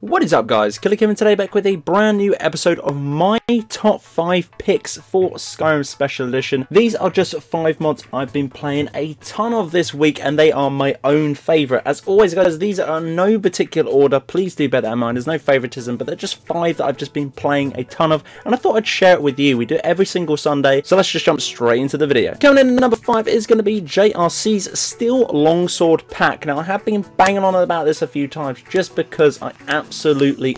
What is up, guys? Killerkev, and today back with a brand new episode of my top 5 picks for Skyrim Special Edition. These are just 5 mods I've been playing a ton of this week, and they are my own favourite. As always, guys, these are in no particular order. Please do bear that in mind. There's no favouritism, but they're just 5 that I've just been playing a ton of, and I thought I'd share it with you. We do it every single Sunday, so let's just jump straight into the video. Coming in at number 5 is going to be JRC's Steel Longsword Pack. Now, I have been banging on about this a few times just because I absolutely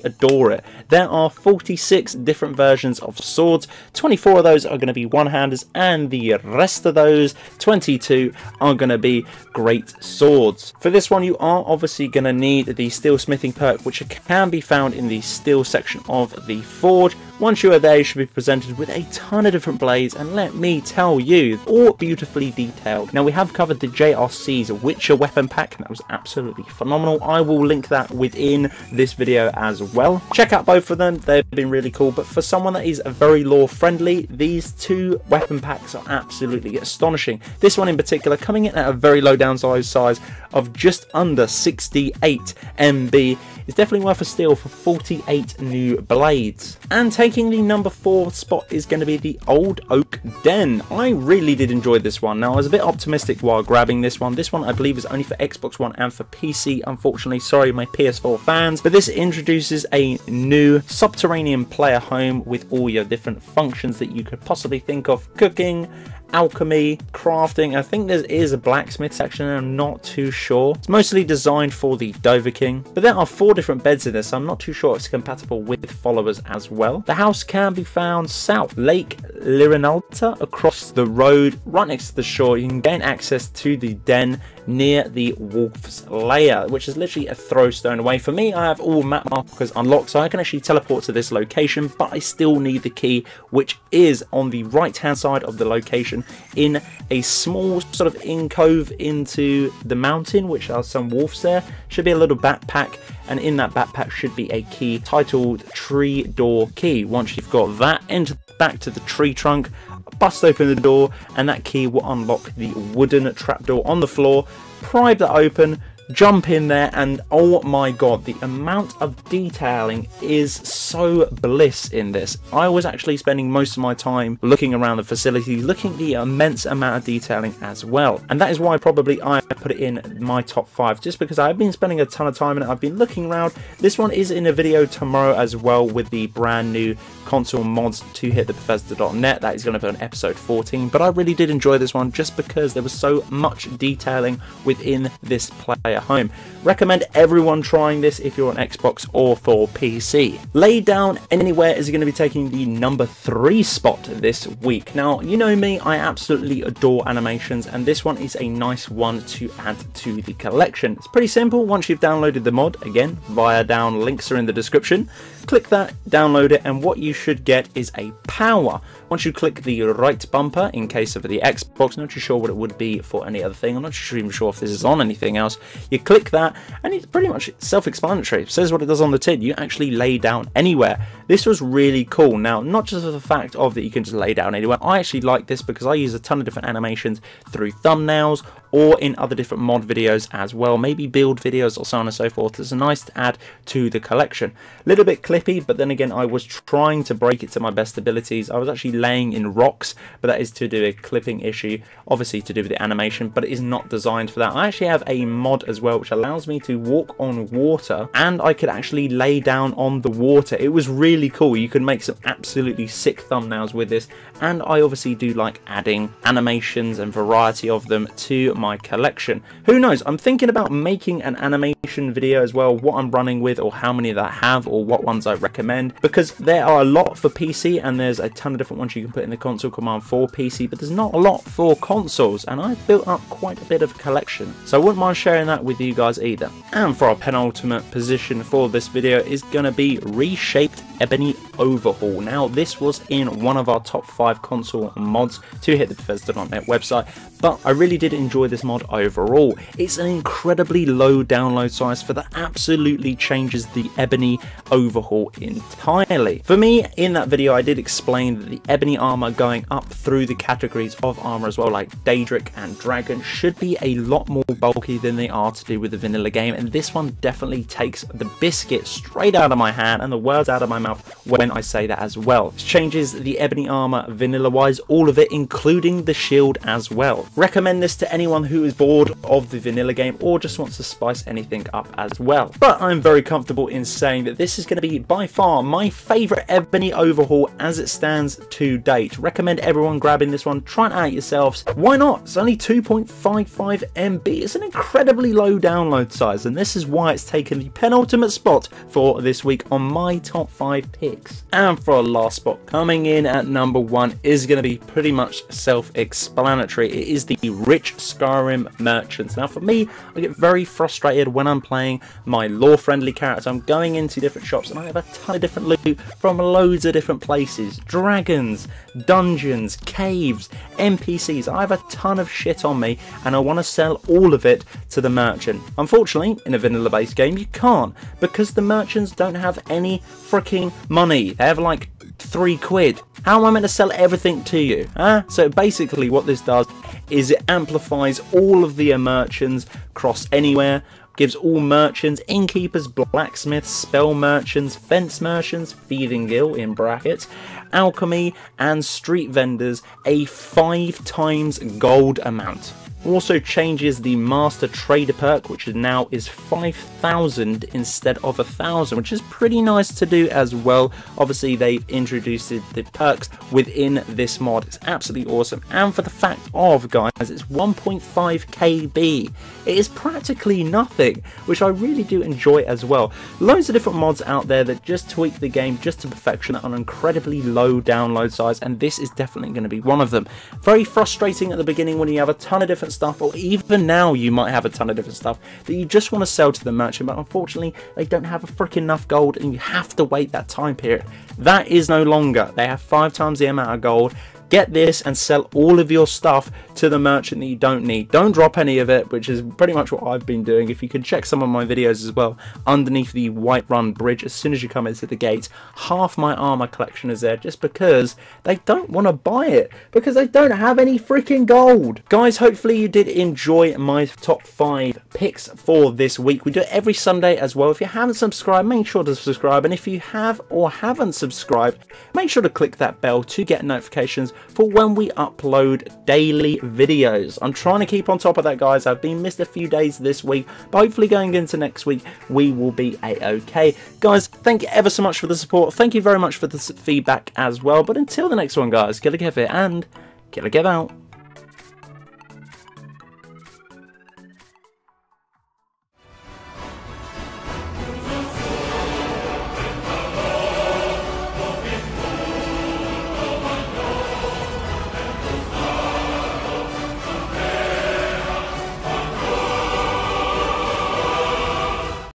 adore it. There are 46 different versions of swords. 24 of those are going to be one-handers, and the rest of those 22 are going to be great swords. For this one, you are obviously going to need the steel smithing perk, which can be found in the steel section of the forge. Once you are there, you should be presented with a ton of different blades, and let me tell you, all beautifully detailed. Now, we have covered the JRC's Witcher weapon pack, and that was absolutely phenomenal. I will link that within this video as well. Check out both of them, they've been really cool, but for someone that is very lore friendly, these 2 weapon packs are absolutely astonishing. This one in particular coming in at a very low downside size of just under 68 MB is definitely worth a steal for 48 new blades. And taking the number 4 spot is going to be the Old Oak Den. I really did enjoy this one. Now, I was a bit optimistic while grabbing this one. This one, I believe, is only for Xbox One and for PC, unfortunately. Sorry, my PS4 fans. But this introduces a new subterranean player home with all your different functions that you could possibly think of. Cooking, alchemy, crafting. I think there is a blacksmith section, and I'm not too sure. It's mostly designed for the Dovahking, but there are 4 different beds in this, so I'm not too sure if it's compatible with followers as well. The house can be found south Lake Lirinalta, across the road right next to the shore. You can gain access to the den near the wolf's lair, which is literally a throw stone away. For me, I have all map markers unlocked, so I can actually teleport to this location, but I still need the key, which is on the right hand side of the location in a small sort of cove into the mountain, which are some wolves there. Should be a little backpack, and in that backpack should be a key titled Tree Door Key. Once you've got that, enter back to the tree trunk, bust open the door, and that key will unlock the wooden trapdoor on the floor. Pry that open, jump in there, and oh my god, the amount of detailing is so bliss in this. I was actually spending most of my time looking around the facility, looking at the immense amount of detailing as well, and that is why probably I put it in my top 5, just because I've been spending a ton of time in it. I've been looking around. This one is in a video tomorrow as well with the brand new console mods to hit the Bethesda.net. That is going to be on episode 14, but I really did enjoy this one just because there was so much detailing within this player home. Recommend everyone trying this if you're on Xbox or for PC. Lay Down Anywhere is going to be taking the number 3 spot this week. Now, you know me, I absolutely adore animations, and this one is a nice one to add to the collection. It's pretty simple. Once you've downloaded the mod, again via down, links are in the description, click that, download it, and what you should get is a power. Once you click the right bumper, in case of the Xbox, not too sure what it would be for any other thing, I'm not even sure if this is on anything else, you click that, and it's pretty much self-explanatory. It says what it does on the tin. You actually lay down anywhere. This was really cool. Now, not just for the fact of that you can just lay down anywhere, I actually like this because I use a ton of different animations through thumbnails or in other different mod videos as well, maybe build videos or so on and so forth. It's nice to add to the collection. A little bit clippy, but then again, I was trying to break it to my best abilities. I was actually laying in rocks, but that is to do a clipping issue, obviously to do with the animation, but it is not designed for that. I actually have a mod as well which allows me to walk on water, and I could actually lay down on the water. It was really cool. You can make some absolutely sick thumbnails with this, and I obviously do like adding animations and variety of them to my collection. Who knows, I'm thinking about making an animation video as well, what I'm running with or how many that I have or what ones I recommend, because there are a lot for PC and there's a ton of different ones you can put in the console command for PC, but there's not a lot for consoles, and I've built up quite a bit of a collection, so I wouldn't mind sharing that with you guys either. And for our penultimate position for this video is going to be Reshaped Ebony Overhaul. Now, this was in one of our top 5 console mods to hit the Bethesda.net website, but I really did enjoy this mod overall. It's an incredibly low download size for that absolutely changes the Ebony overhaul entirely. For me, in that video I did explain that the Ebony armor going up through the categories of armor as well, like Daedric and Dragon, should be a lot more bulky than they are to do with the vanilla game, and this one definitely takes the biscuit straight out of my hand and the words out of my mouth when I say that as well. It changes the Ebony armor vanilla wise, all of it, including the shield as well. Recommend this to anyone who is bored of the vanilla game or just wants to spice anything up as well. But I'm very comfortable in saying that this is going to be by far my favourite Ebony overhaul as it stands to date. Recommend everyone grabbing this one, try it out yourselves. Why not? It's only 2.55 MB. It's an incredibly low download size, and this is why it's taken the penultimate spot for this week on my top 5 picks. And for our last spot, coming in at number 1 is going to be pretty much self-explanatory. It is the rich Skyrim merchants. Now for me, I get very frustrated when I'm playing my lore-friendly character. I'm going into different shops and I have a ton of different loot from loads of different places. Dragons, dungeons, caves, NPCs. I have a ton of shit on me and I want to sell all of it to the merchant. Unfortunately, in a vanilla based game you can't, because the merchants don't have any freaking money. They have like 3 quid. How am I meant to sell everything to you? So basically what this does is it amplifies all of the merchants across anywhere, gives all merchants, innkeepers, blacksmiths, spell merchants, fence merchants, thieving guild in brackets, alchemy and street vendors a 5 times gold amount. Also changes the master trader perk, which now is 5,000 instead of 1,000, which is pretty nice to do as well. Obviously they've introduced the perks within this mod. It's absolutely awesome, and for the fact of, guys, it's 1.5 KB. It is practically nothing, which I really do enjoy as well. Loads of different mods out there that just tweak the game just to perfection on an incredibly low download size, and this is definitely going to be one of them. Very frustrating at the beginning when you have a ton of different stuff, or even now you might have a ton of different stuff that you just want to sell to the merchant, but unfortunately they don't have a freaking enough gold and you have to wait that time period. That is no longer. They have 5 times the amount of gold. Get this and sell all of your stuff to the merchant that you don't need. Don't drop any of it, which is pretty much what I've been doing. If you can check some of my videos as well, underneath the Whiterun Bridge, as soon as you come into the gates, half my armor collection is there just because they don't want to buy it, because they don't have any freaking gold. Guys, hopefully you did enjoy my top 5 picks for this week. We do it every Sunday as well. If you haven't subscribed, make sure to subscribe, and if you have or haven't subscribed, make sure to click that bell to get notifications for when we upload daily videos. I'm trying to keep on top of that, guys. I've been missed a few days this week, but hopefully going into next week we will be a-okay. Guys, thank you ever so much for the support. Thank you very much for the feedback as well. But until the next one, guys, Killerkev here, and Killerkev out.